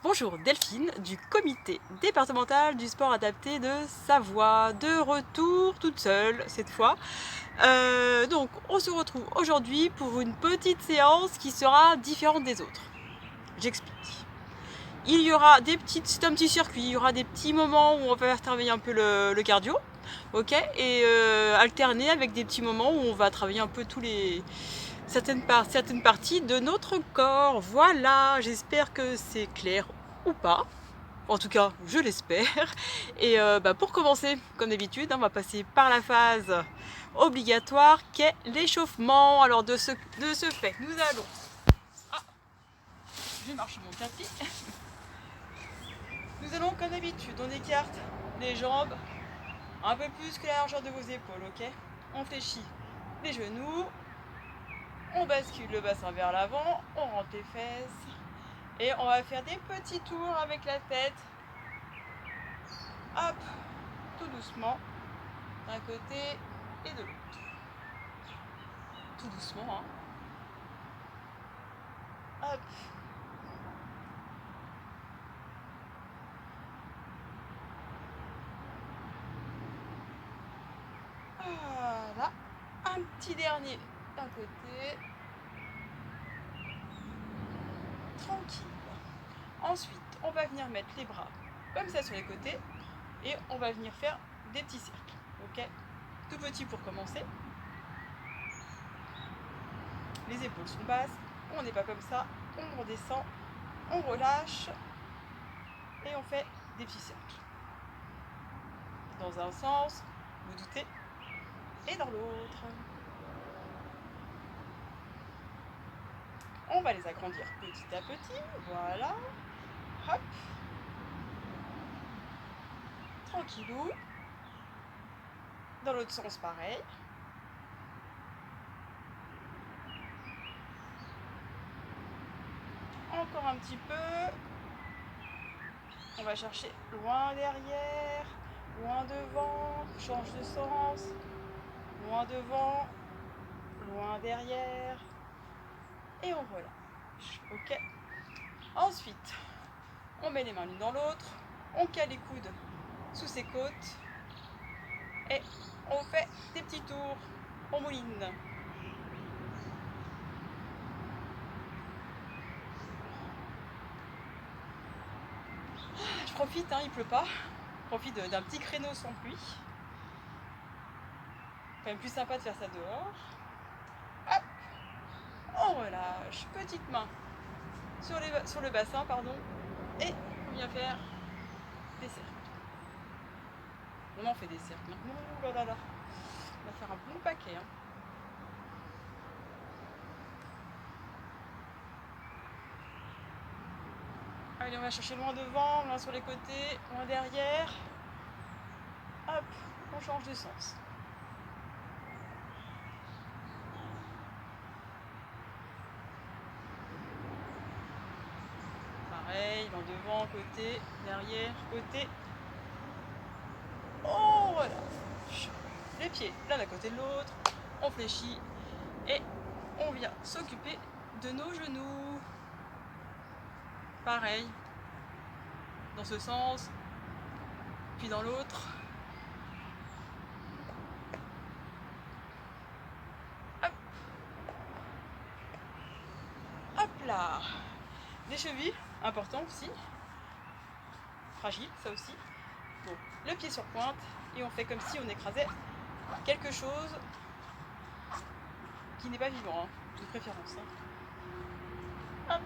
Bonjour, Delphine du comité départemental du sport adapté de Savoie, de retour toute seule cette fois. Donc on se retrouve aujourd'hui pour une petite séance qui sera différente des autres. J'explique. Il y aura c'est un petit circuit, il y aura des petits moments où on va faire travailler un peu le cardio, ok, et alterner avec des petits moments où on va travailler un peu certaines parties de notre corps. Voilà, j'espère que c'est clair ou pas. En tout cas, je l'espère. Et pour commencer, comme d'habitude, on va passer par la phase obligatoire qu'est l'échauffement. Alors de ce fait, nous allons... Ah, je marche sur mon tapis. Nous allons, comme d'habitude, on écarte les jambes un peu plus que la largeur de vos épaules, ok? On fléchit les genoux, on bascule le bassin vers l'avant, on rentre les fesses et on va faire des petits tours avec la tête. Hop, tout doucement, d'un côté et de l'autre. Tout doucement, hein. Hop. Voilà. Un petit dernier d'un côté. Tranquille. Ensuite, on va venir mettre les bras comme ça sur les côtés et on va venir faire des petits cercles. Ok? Tout petit pour commencer. Les épaules sont basses. On n'est pas comme ça. On redescend. On relâche. Et on fait des petits cercles. Dans un sens, vous doutez, et dans l'autre. On va les agrandir petit à petit. Voilà. Hop. Tranquillou. Dans l'autre sens, pareil. Encore un petit peu. On va chercher loin derrière, loin devant, change de sens, loin devant, loin derrière, et on relâche, ok? Ensuite, on met les mains l'une dans l'autre, on cale les coudes sous ses côtes, et on fait des petits tours, on mouline. Je profite, hein, il pleut pas, je profite d'un petit créneau sans pluie. Quand même plus sympa de faire ça dehors. Hop, on relâche, petite main sur le bassin, pardon, et on vient faire des cercles. On fait des cercles maintenant. Oh là là là. On va faire un bon paquet. Hein. Allez, on va chercher loin devant, loin sur les côtés, loin derrière. Hop, on change de sens. Pareil, loin devant, côté, derrière, côté. On relâche. Les pieds l'un à côté de l'autre. On fléchit et on vient s'occuper de nos genoux. Pareil, dans ce sens, puis dans l'autre. Hop. Hop là. Les chevilles, important aussi. Fragile, ça aussi. Bon, le pied sur pointe et on fait comme si on écrasait quelque chose qui n'est pas vivant, hein, de préférence. Hein. Hop.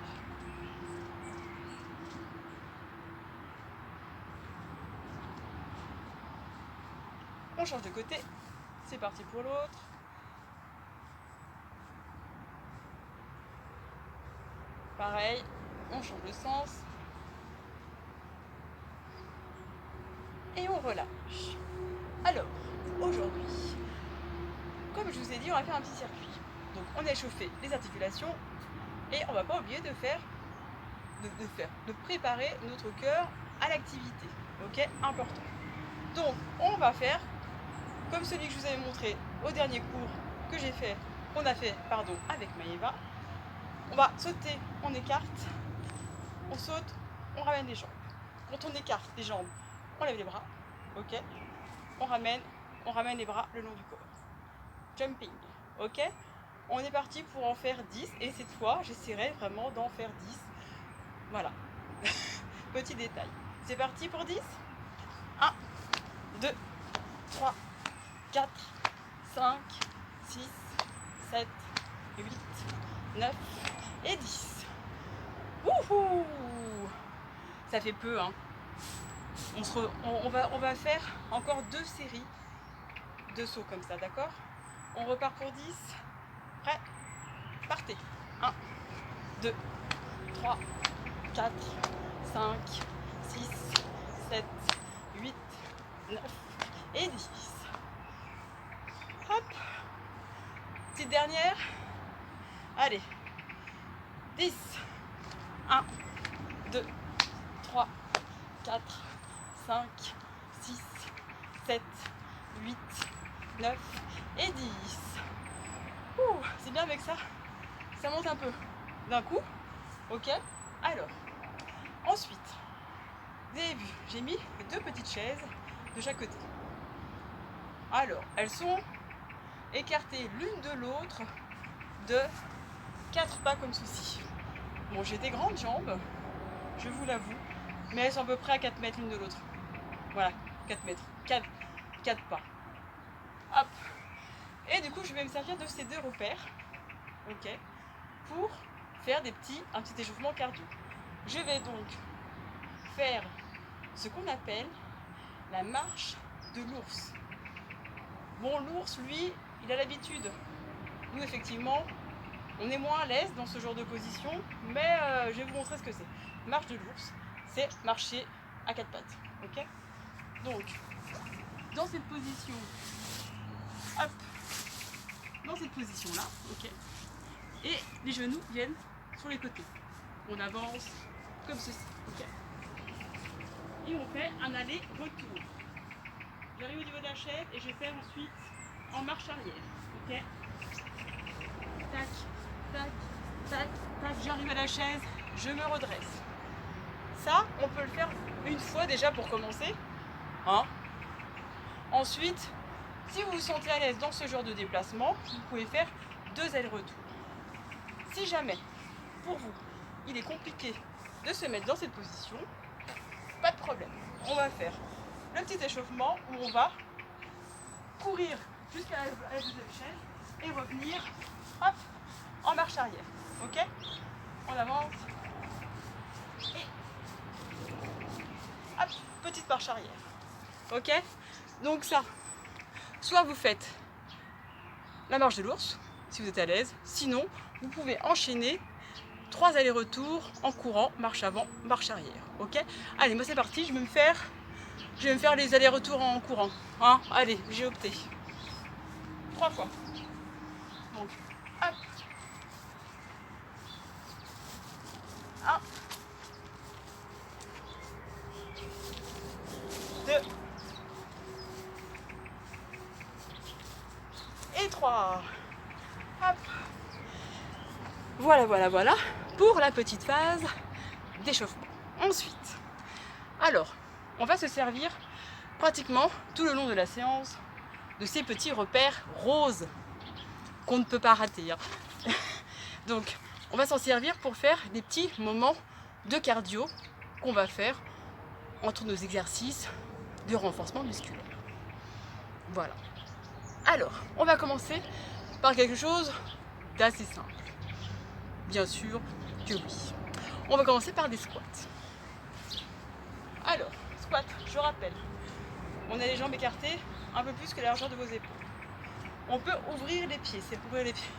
On change de côté. C'est parti pour l'autre. Pareil, on change de sens. Et on relâche. Alors, aujourd'hui, comme je vous ai dit, on va faire un petit circuit. Donc on a échauffé les articulations et on ne va pas oublier de préparer notre cœur à l'activité. Ok, important. Donc on va faire comme celui que je vous avais montré au dernier cours qu'on a fait avec Maëva. On va sauter, on écarte, on saute, on ramène les jambes. Quand on écarte les jambes, on lève les bras, ok. On ramène les bras le long du corps. Jumping, ok. On est parti pour en faire 10 et cette fois, j'essaierai vraiment d'en faire 10. Voilà. Petit détail. C'est parti pour 10. 1, 2, 3, 4, 5, 6, 7, 8, 9 et 10. Wouhou! Ça fait peu, hein. On va faire encore 2 séries de sauts comme ça, d'accord? On repart pour 10. Prêt? Partez. 1, 2, 3, 4, 5, 6, 7, 8, 9 et 10. Hop. Petite dernière. Allez. 10. 1, 2, 3, 4, 5, 6, 7, 8, 9 et 10. C'est bien avec ça. Ça monte un peu d'un coup. Ok. Alors, ensuite, vous avez vu, j'ai mis 2 petites chaises de chaque côté. Alors, elles sont écartées l'une de l'autre de 4 pas comme ceci. Bon, j'ai des grandes jambes, je vous l'avoue, mais elles sont à peu près à 4 mètres l'une de l'autre. Voilà, 4 mètres, 4 pas. Hop. Et du coup, je vais me servir de ces 2 repères, ok, pour faire un petit échauffement cardio. Je vais donc faire ce qu'on appelle la marche de l'ours. Bon, l'ours, lui, il a l'habitude. Nous, effectivement, on est moins à l'aise dans ce genre de position, mais je vais vous montrer ce que c'est. Marche de l'ours, c'est marcher à 4 pattes. Ok. Donc, dans cette position, hop, dans cette position-là, ok, et les genoux viennent sur les côtés. On avance comme ceci, ok. Et on fait un aller-retour. J'arrive au niveau de la chaise et je vais faire ensuite en marche arrière, ok. Tac, tac, tac, tac, j'arrive à la chaise, je me redresse. Ça, on peut le faire une fois déjà pour commencer, hein. Ensuite, si vous vous sentez à l'aise dans ce genre de déplacement, vous pouvez faire 2 allers-retours. Si jamais, pour vous, il est compliqué de se mettre dans cette position, pas de problème. On va faire le petit échauffement où on va courir jusqu'à la deuxième chaise et revenir, hop, en marche arrière. Ok? On avance. Et hop, petite marche arrière. Ok? Donc ça, soit vous faites la marche de l'ours, si vous êtes à l'aise. Sinon, vous pouvez enchaîner 3 allers-retours en courant, marche avant, marche arrière. Ok? Allez, moi c'est parti, je vais me faire les allers-retours en courant. Hein? Allez, j'ai opté. 3 fois. Donc, hop. 1, 2 et 3. Hop. Voilà pour la petite phase d'échauffement. Ensuite, alors, on va se servir pratiquement tout le long de la séance de ces petits repères roses qu'on ne peut pas rater, hein. Donc, on va s'en servir pour faire des petits moments de cardio qu'on va faire entre nos exercices de renforcement musculaire. Voilà. Alors, on va commencer par quelque chose d'assez simple. Bien sûr que oui. On va commencer par des squats. Alors, squat, je rappelle, on a les jambes écartées un peu plus que la largeur de vos épaules. On peut ouvrir les pieds, c'est pour ouvrir les pieds.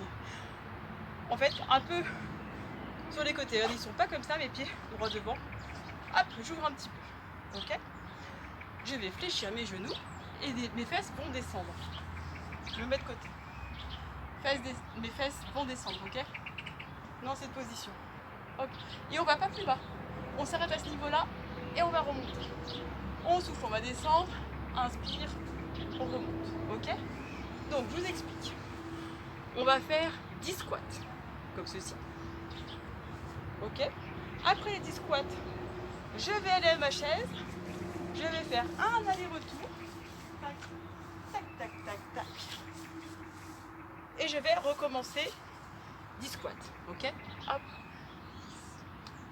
En fait, un peu sur les côtés. Ils ne sont pas comme ça, mes pieds droit devant. Hop, j'ouvre un petit peu. Ok. Je vais fléchir mes genoux et mes fesses vont descendre. Je me mets de côté. Mes fesses vont descendre, ok. Dans cette position. Hop. Et on va pas plus bas. On s'arrête à ce niveau-là et on va remonter. On souffle, on va descendre, inspire, on remonte, ok. Donc je vous explique. On va faire 10 squats, comme ceci. Ok. Après les 10 squats, Je vais aller à ma chaise. Je vais faire un aller-retour. Tac, tac, tac, tac, tac. Et je vais recommencer 10 squats. Ok? Hop.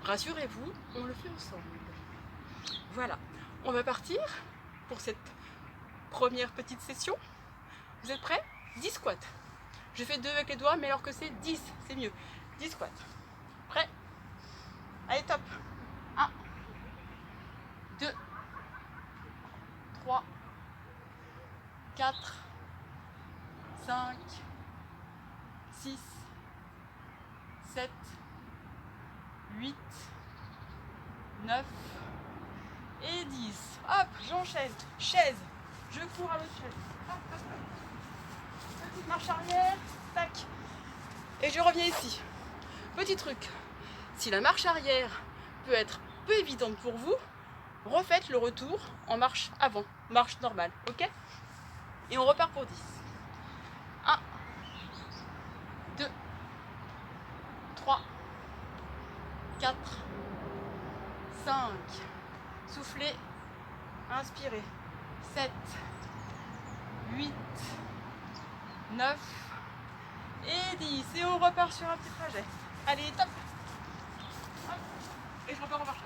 Rassurez-vous, on le fait ensemble. Voilà. On va partir pour cette première petite session. Vous êtes prêts? 10 squats. Je fais 2 avec les doigts, mais alors que c'est 10, c'est mieux. 10 squats. Prêt? Allez, top. 1, 2, 3, 4, 5, 6, 7, 8, 9 et 10. Hop, j'enchaîne. Chaise. Je cours à l'autre chaise. Hop, hop, hop. Petite marche arrière. Tac. Et je reviens ici. Petit truc. Si la marche arrière peut être peu évidente pour vous, refaites le retour en marche avant. Marche normale. Ok? Et on repart pour 10. 1, 2, 3, 4, 5, soufflez, inspirez, 7, 8, 9 et 10. Et on repart sur un petit trajet. Allez, top. Hop. Et je repars en marche.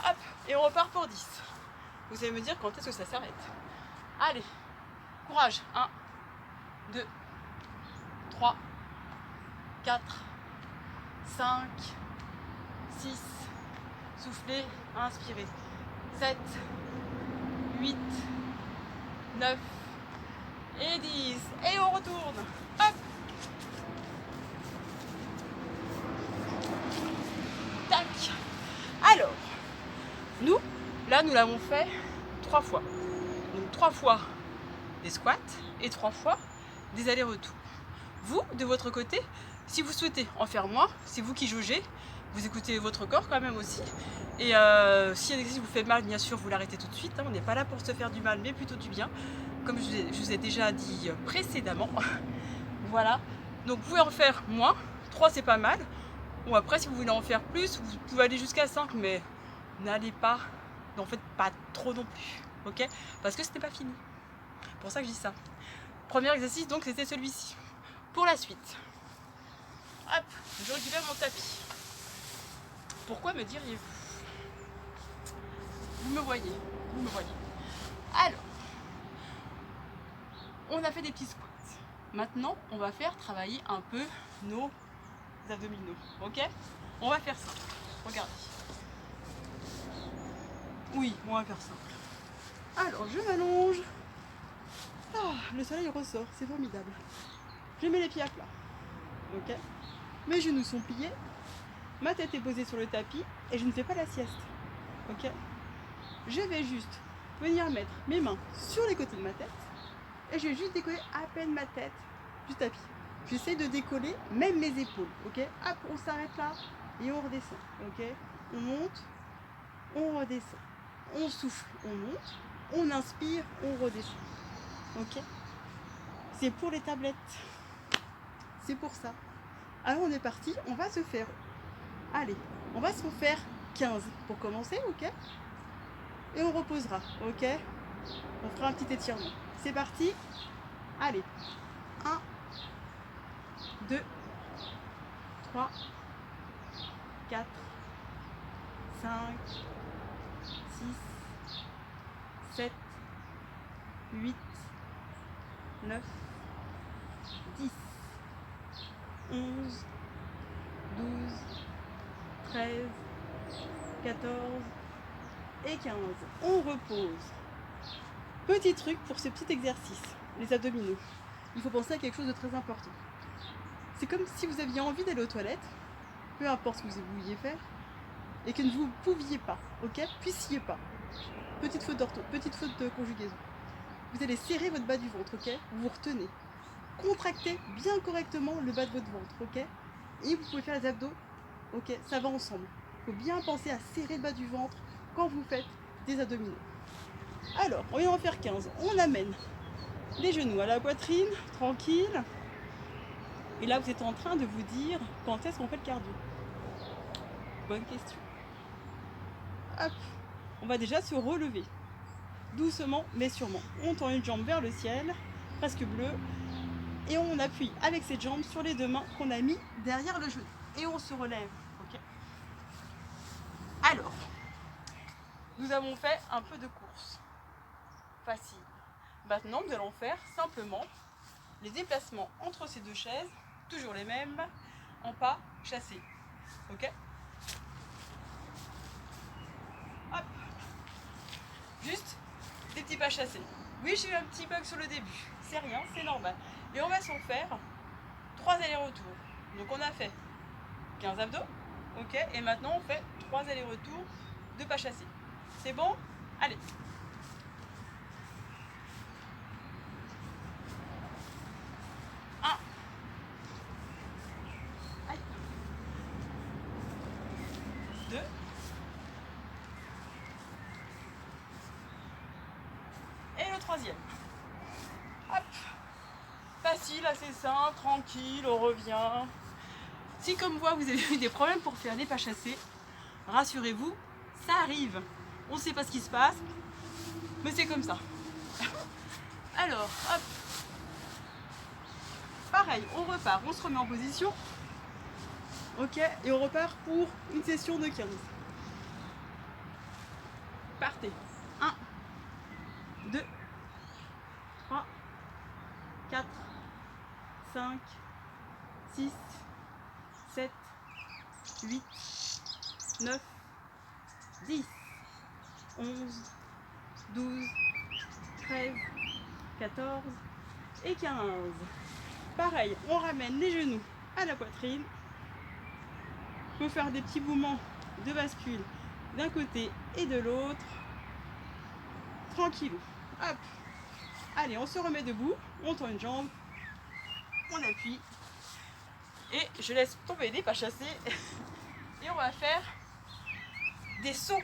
Hop. Et on repart pour 10. Vous allez me dire quand est-ce que ça s'arrête. Allez, courage. 1, 2, 3, 4, 5, 6, soufflez, inspirez, 7, 8, 9 et 10. Et on retourne. Hop. Tac. Alors, nous l'avons fait 3 fois. Donc 3 fois des squats et 3 fois des allers-retours. Vous, de votre côté, si vous souhaitez en faire moins, c'est vous qui jaugez. Vous écoutez votre corps quand même aussi. Et si un exercice vous fait mal, bien sûr, vous l'arrêtez tout de suite. Hein. On n'est pas là pour se faire du mal, mais plutôt du bien. Comme je vous ai déjà dit précédemment. Voilà. Donc vous pouvez en faire moins. 3, c'est pas mal. Ou après, si vous voulez en faire plus, vous pouvez aller jusqu'à 5, mais n'allez pas, n'en faites pas trop non plus. Ok? Parce que ce n'est pas fini. C'est pour ça que je dis ça. Premier exercice, donc, c'était celui-ci. Pour la suite, hop, je récupère mon tapis. Pourquoi me diriez-vous? Vous me voyez, vous me voyez. Alors, on a fait des petits squats. Maintenant, on va faire travailler un peu nos abdominaux. Ok? On va faire ça. Regardez. Oui, on va faire ça. Alors, je m'allonge. Ah, le soleil ressort, c'est formidable. Je mets les pieds à plat. Ok? Mes genoux sont pliés. Ma tête est posée sur le tapis et je ne fais pas la sieste. Ok? Je vais juste venir mettre mes mains sur les côtés de ma tête et je vais juste décoller à peine ma tête du tapis. J'essaie de décoller même mes épaules. Ok? Hop, on s'arrête là et on redescend. Ok? On monte, on redescend. On souffle, on monte, on inspire, on redescend. Ok? C'est pour les tablettes. C'est pour ça. Alors on est parti, on va se faire. Allez, on va se faire 15 pour commencer, ok? Et on reposera, ok? On fera un petit étirement. C'est parti. Allez. 1, 2, 3, 4, 5, 6, 7, 8, 9, 10, 11, 12, 13, 14 et 15. On repose. Petit truc pour ce petit exercice, les abdominaux. Il faut penser à quelque chose de très important. C'est comme si vous aviez envie d'aller aux toilettes, peu importe ce que vous vouliez faire, et que vous ne pouviez pas, ok? Puissiez pas. Petite faute d'ortho, petite faute de conjugaison. Vous allez serrer votre bas du ventre, ok? Vous vous retenez. Contractez bien correctement le bas de votre ventre, ok? Et vous pouvez faire les abdos, ok? Ça va ensemble. Il faut bien penser à serrer le bas du ventre quand vous faites des abdominaux. Alors, on vient en faire 15. On amène les genoux à la poitrine, tranquille. Et là, vous êtes en train de vous dire quand est-ce qu'on fait le cardio. bonne question. Hop, on va déjà se relever. Doucement mais sûrement. On tend une jambe vers le ciel, presque bleu. Et on appuie avec cette jambe sur les deux mains qu'on a mis derrière le genou. Et on se relève. Okay. Alors, nous avons fait un peu de course. Facile. Maintenant, nous allons faire simplement les déplacements entre ces deux chaises, toujours les mêmes, en pas chassés. Ok? Hop. Juste des petits pas chassés. Oui, j'ai eu un petit bug sur le début. C'est rien, c'est normal. Et on va s'en faire 3 allers-retours. Donc on a fait 15 abdos. Ok? Et maintenant on fait 3 allers-retours de pas chassés. C'est bon? Allez. 1. Allez. 2. Et le troisième. Hop. Facile, assez simple, tranquille, on revient. Si comme moi vous avez eu des problèmes pour faire des pas chassés, rassurez-vous, ça arrive. On ne sait pas ce qui se passe, mais c'est comme ça. Alors, hop. Pareil, on repart, on se remet en position. Ok, et on repart pour une session de 15. Partez. 1, 2, 3, 4, 5, 6, 7, 8, 9, 10, 11, 12, 13, 14 et 15. Pareil, on ramène les genoux à la poitrine. On peut faire des petits mouvements de bascule d'un côté et de l'autre. Tranquillou. Hop. Allez, on se remet debout, on tend une jambe, on appuie. Et je laisse tomber les pas chassés. Et on va faire des sauts.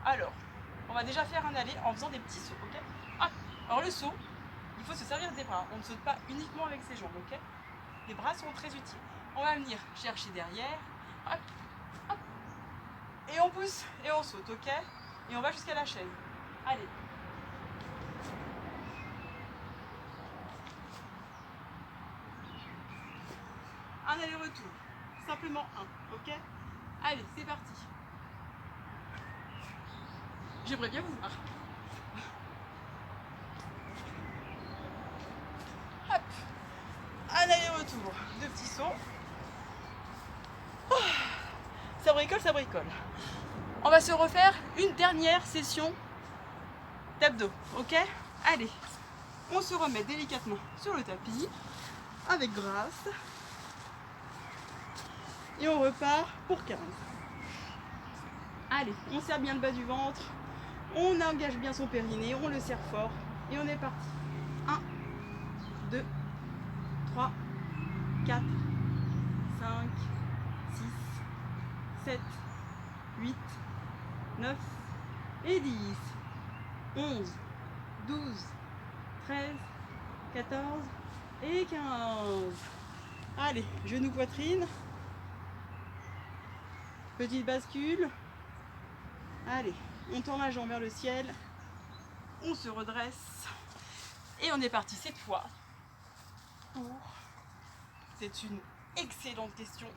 Alors, on va déjà faire un aller en faisant des petits sauts, ok? Hop. Alors le saut, il faut se servir des bras. On ne saute pas uniquement avec ses jambes, ok? Les bras sont très utiles. On va venir chercher derrière. Hop, hop. Et on pousse et on saute, ok? Et on va jusqu'à la chaise. Allez. Un aller-retour. Simplement un, ok? Allez, c'est parti. J'aimerais bien vous voir. Hop. Un aller-retour. Deux petits sauts. Ça bricole, ça bricole. On va se refaire une dernière session d'abdos, ok? Allez, on se remet délicatement sur le tapis, avec grâce. Et on repart pour 15. Allez, on serre bien le bas du ventre, on engage bien son périnée, on le serre fort, et on est parti. 1, 2, 3, 4, 5, 6, 7, 8, 9 et 10, 11, 12, 13, 14 et 15. Allez, genou poitrine. Petite bascule. Allez, on tend la jambe vers le ciel. On se redresse. Et on est parti cette fois pour... C'est une excellente question.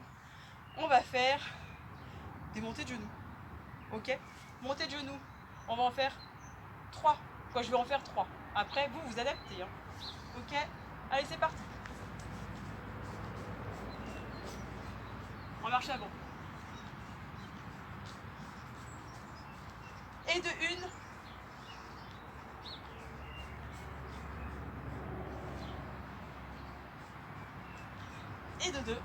On va faire des montées de genoux. Ok? Montée de genoux. On va en faire 3. Quoi, je vais en faire 3. Après, vous vous adaptez. Hein. Ok? Allez, c'est parti. On marche avant. Et de une. Et de deux.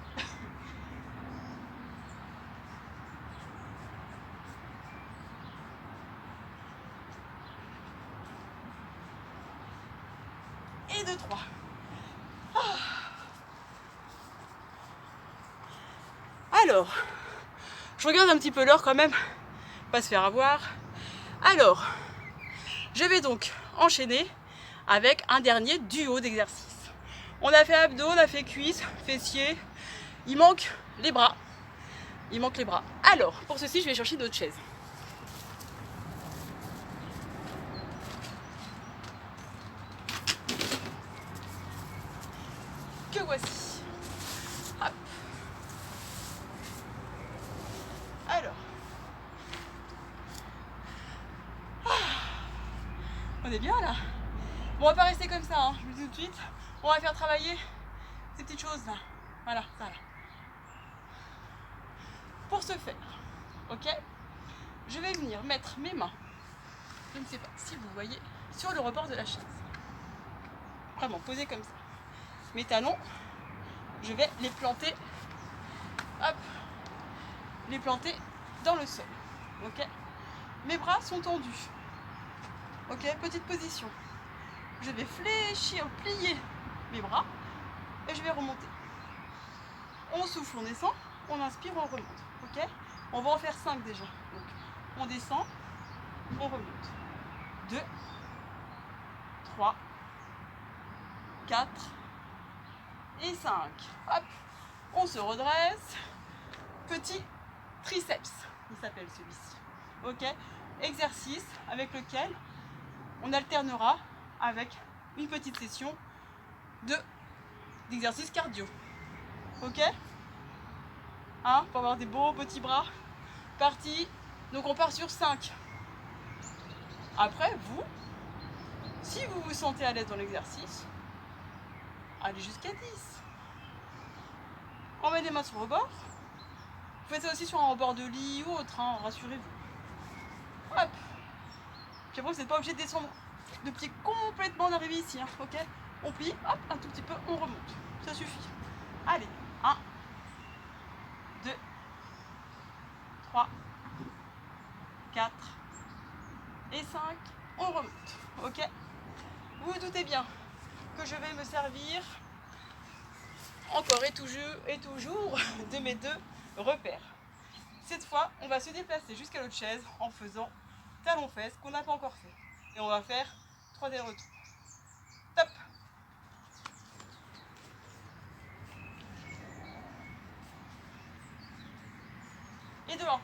Et de 3. Alors, je regarde un petit peu l'heure quand même, pas se faire avoir. Alors, je vais donc enchaîner avec un dernier duo d'exercices. On a fait abdos, on a fait cuisses, fessiers, il manque les bras. Il manque les bras. Alors, pour ceci, je vais chercher d'autres chaises. Que voici. Hop. Alors. On est bien là. Bon, on va pas rester comme ça, hein. Je vous dis tout de suite. On va faire travailler ces petites choses là. Voilà, ça là. Pour ce faire, ok, je vais venir mettre mes mains, je ne sais pas si vous voyez, sur le rebord de la chaise. Vraiment, posé comme ça. Mes talons, je vais les planter, hop, les planter dans le sol, ok. Mes bras sont tendus, ok, petite position. Je vais fléchir, plier mes bras et je vais remonter. On souffle, on descend, on inspire, on remonte. Ok, on va en faire 5 déjà. Donc, on descend, on remonte. 2, 3, 4 et 5. Hop, on se redresse. Petit triceps, il s'appelle celui-ci. Ok, exercice avec lequel on alternera avec une petite session d'exercice cardio. Ok, hein, pour avoir des beaux petits bras. Parti. Donc on part sur 5. Après, vous, si vous vous sentez à l'aise dans l'exercice, allez jusqu'à 10. On met les mains sur le rebord. Vous faites ça aussi sur un rebord de lit ou autre, hein, rassurez-vous. Hop. Puis après, vous n'êtes pas obligé de descendre, de plier complètement, d'arriver ici. Hein, ok, on plie, hop, un tout petit peu, on remonte. Ça suffit. Allez, 1, 2, 3, 4 et 5, on remonte, ok. Vous vous doutez bien que je vais me servir encore et toujours de mes 2 repères. Cette fois, on va se déplacer jusqu'à l'autre chaise en faisant talon-fesses qu'on n'a pas encore fait. Et on va faire 3 allers-retours. Top. Et de 1.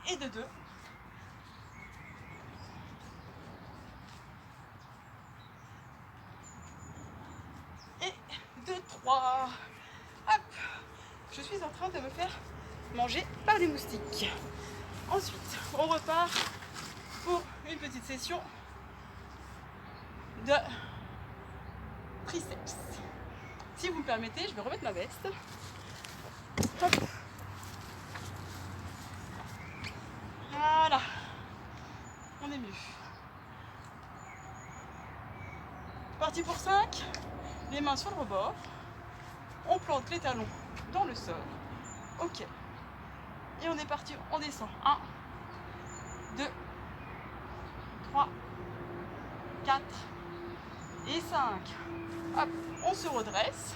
Et de 2. Et de 3. Hop. Je suis en train de me faire manger par des moustiques. Ensuite, on repart pour une petite session de triceps. Si vous me permettez, je vais remettre ma veste. Hop. Voilà. On est mieux. Parti pour 5. Les mains sur le rebord. On plante les talons dans le sol. Ok. Et on est parti, on descend. 1, 2, 3, 4 et 5. Hop, on se redresse.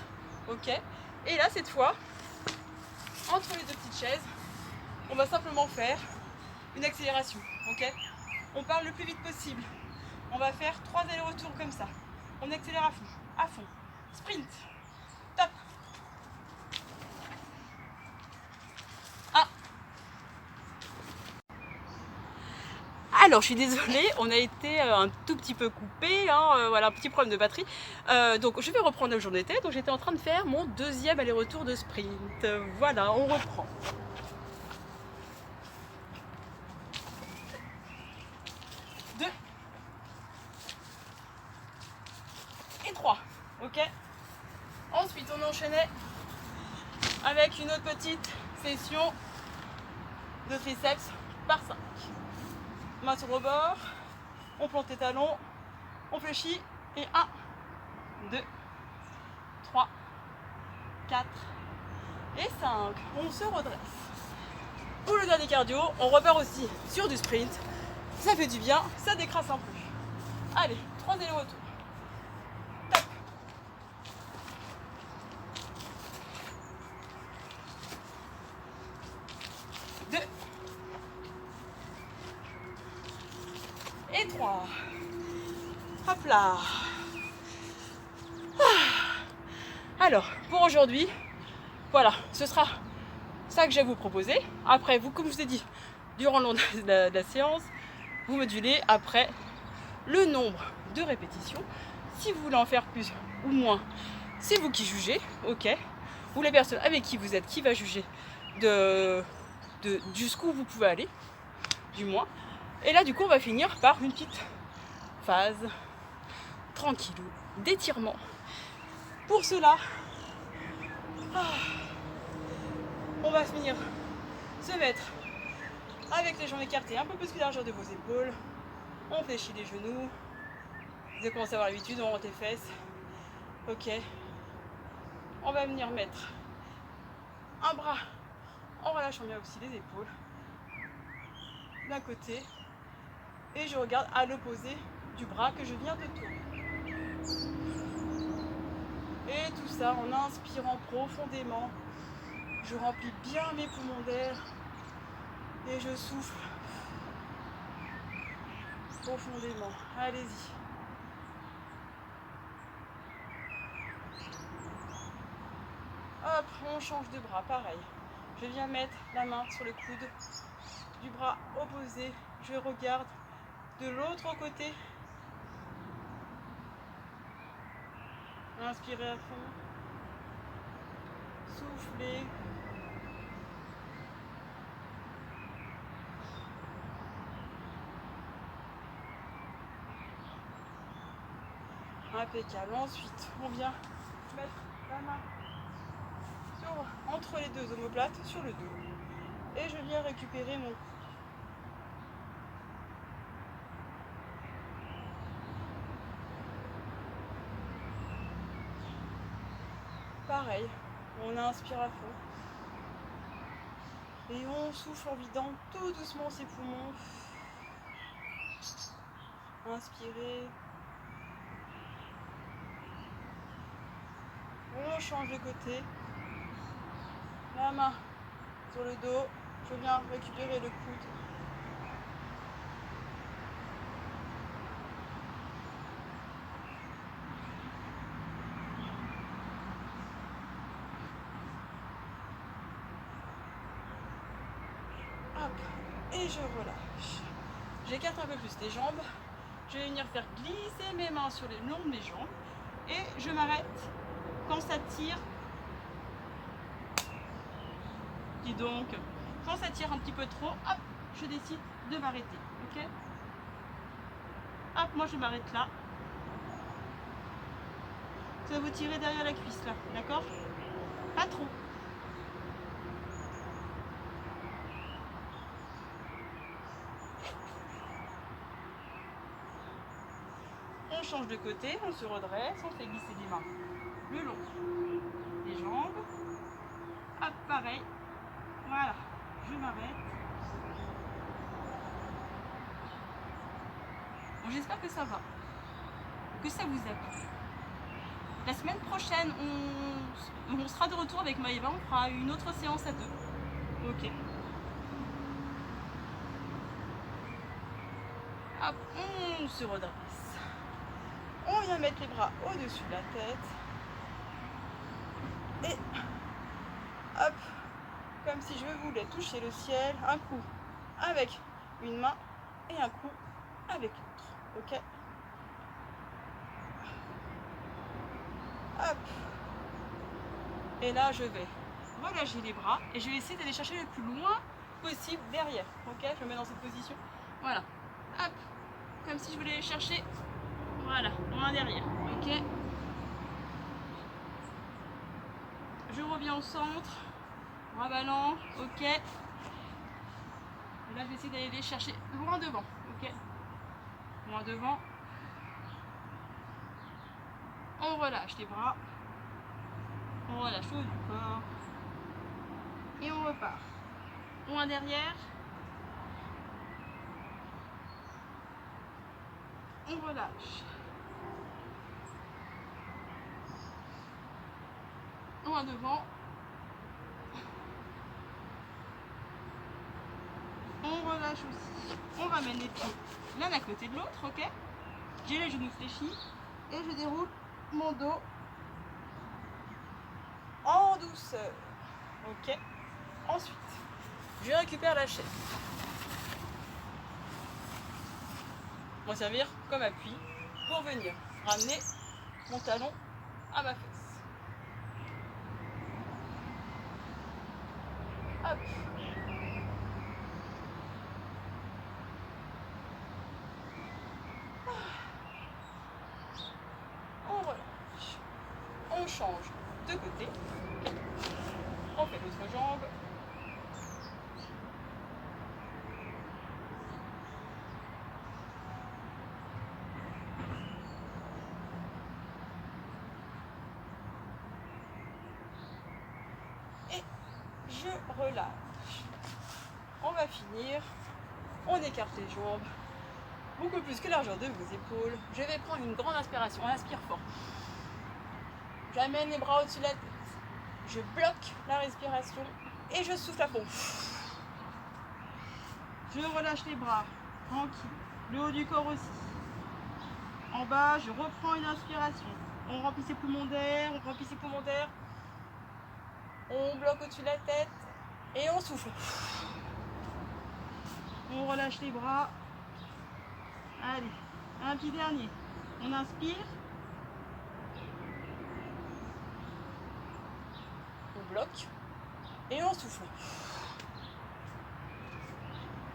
Ok. Et là, cette fois, entre les 2 petites chaises, on va simplement faire une accélération. Ok. On part le plus vite possible. On va faire 3 allers-retours comme ça. On accélère à fond. À fond. Sprint. Top. 1. Alors, je suis désolée, on a été un tout petit peu coupé, hein, voilà, un petit problème de batterie. Donc, je vais reprendre là où j'en étais. Donc, j'étais en train de faire mon 2e aller-retour de sprint. Voilà, on reprend. 2 et 3. Ok. Ensuite, on enchaînait avec une autre petite session de triceps par 5. Main sur le rebord, on plante les talons, on fléchit et 1, 2, 3, 4 et 5. On se redresse. Pour le dernier cardio, on repart aussi sur du sprint. Ça fait du bien, ça décrasse un peu. Allez, 3 allers-retours. Top. Et 3. Hop là. Alors, pour aujourd'hui, voilà, ce sera ça que je vais vous proposer. Après, vous, comme je vous ai dit, durant le long de la séance, vous modulez après le nombre de répétitions. Si vous voulez en faire plus ou moins, c'est vous qui jugez, ok. Ou la personne avec qui vous êtes qui va juger jusqu'où vous pouvez aller, du moins. Et là, du coup, on va finir par une petite phase tranquille d'étirement. Pour cela, on va venir se mettre avec les jambes écartées un peu plus que la largeur de vos épaules. On fléchit les genoux. Vous avez commencé à avoir l'habitude, on rentre les fesses. Ok. On va venir mettre un bras en relâchant bien aussi les épaules d'un côté. Et je regarde à l'opposé du bras que je viens de tourner. Et tout ça en inspirant profondément. Je remplis bien mes poumons d'air. Et je souffle profondément. Allez-y. Hop, on change de bras, pareil. Je viens mettre la main sur le coude du bras opposé. Je regarde de l'autre côté. Inspirez à fond. Soufflez. Impeccable. Ensuite, on vient mettre la main entre les deux omoplates sur le dos. Et je viens récupérer mon coude. Pareil, on inspire à fond. Et on souffle en vidant tout doucement ses poumons. Inspirez. On change de côté. La main sur le dos. Je viens récupérer le coude. Hop. Et je relâche. J'écarte un peu plus les jambes. Je vais venir faire glisser mes mains sur le long de mes jambes. Et je m'arrête quand ça tire. Et donc, quand ça tire un petit peu trop, hop, je décide de m'arrêter. Ok? Hop, moi je m'arrête là. Ça va vous tirer derrière la cuisse là, d'accord? Pas trop. On change de côté, on se redresse, on fait glisser les mains le long des jambes. Hop, pareil. Voilà, je m'arrête. Bon, j'espère que ça va, que ça vous a plu. La semaine prochaine, on sera de retour avec Maëva, on fera une autre séance à deux. Ok. Hop, on se redresse. On vient mettre les bras au-dessus de la tête. Et hop, comme si je voulais toucher le ciel, un coup avec une main et un coup avec l'autre. Ok? Hop. Et là, je vais relâcher les bras et je vais essayer d'aller chercher le plus loin possible derrière. Ok? Je me mets dans cette position. Voilà. Hop. Comme si je voulais aller chercher. Voilà, loin derrière. Ok? Je reviens au centre. Bras ballants. Ok? Et là, je vais essayer d'aller les chercher loin devant. Ok? Loin devant. On relâche les bras. On relâche tout du corps. Et on repart. Loin derrière. On relâche. Loin devant. On relâche aussi. On ramène les pieds l'un à côté de l'autre, ok? J'ai les genoux fléchis et je déroule mon dos douceur. Ok. Ensuite, je récupère la chaise. On va servir comme appui pour venir ramener mon talon à ma fesse. Hop. On relâche. On change de côté. On fait l'autre jambe. Et je relâche. On va finir. On écarte les jambes. Beaucoup plus que la largeur de vos épaules. Je vais prendre une grande inspiration. On inspire fort. J'amène les bras au-dessus de la tête. Je bloque la respiration et je souffle à fond. Je relâche les bras, tranquille. Le haut du corps aussi. En bas, je reprends une inspiration. On remplit ses poumons d'air, on remplit ses poumons d'air. On bloque au-dessus de la tête et on souffle. On relâche les bras. Allez, un petit dernier. On inspire. On bloque et on souffle.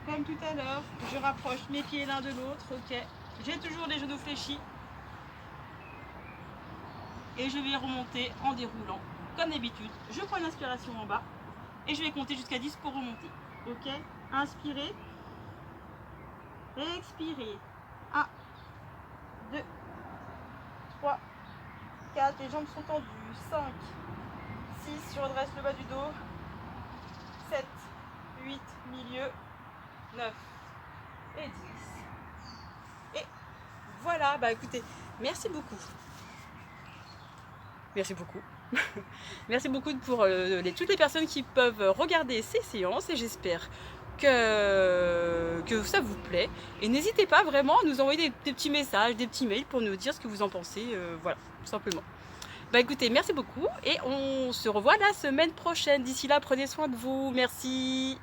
Comme tout à l'heure, je rapproche mes pieds l'un de l'autre. Ok. J'ai toujours les genoux fléchis. Et je vais remonter en déroulant. Comme d'habitude, je prends une inspiration en bas. Et je vais compter jusqu'à 10 pour remonter. Ok. Inspirez. Expirez. 1, 2, 3, 4. Les jambes sont tendues. 5, 6. Je redresse le bas du dos. 7, 8. Milieu. 9 et 10. Et voilà, bah écoutez, merci beaucoup. Merci beaucoup. Merci beaucoup pour toutes les personnes qui peuvent regarder ces séances et j'espère que ça vous plaît. Et n'hésitez pas vraiment à nous envoyer des petits messages, des petits mails pour nous dire ce que vous en pensez. Voilà, tout simplement. Bah écoutez, merci beaucoup et on se revoit la semaine prochaine. D'ici là, prenez soin de vous. Merci.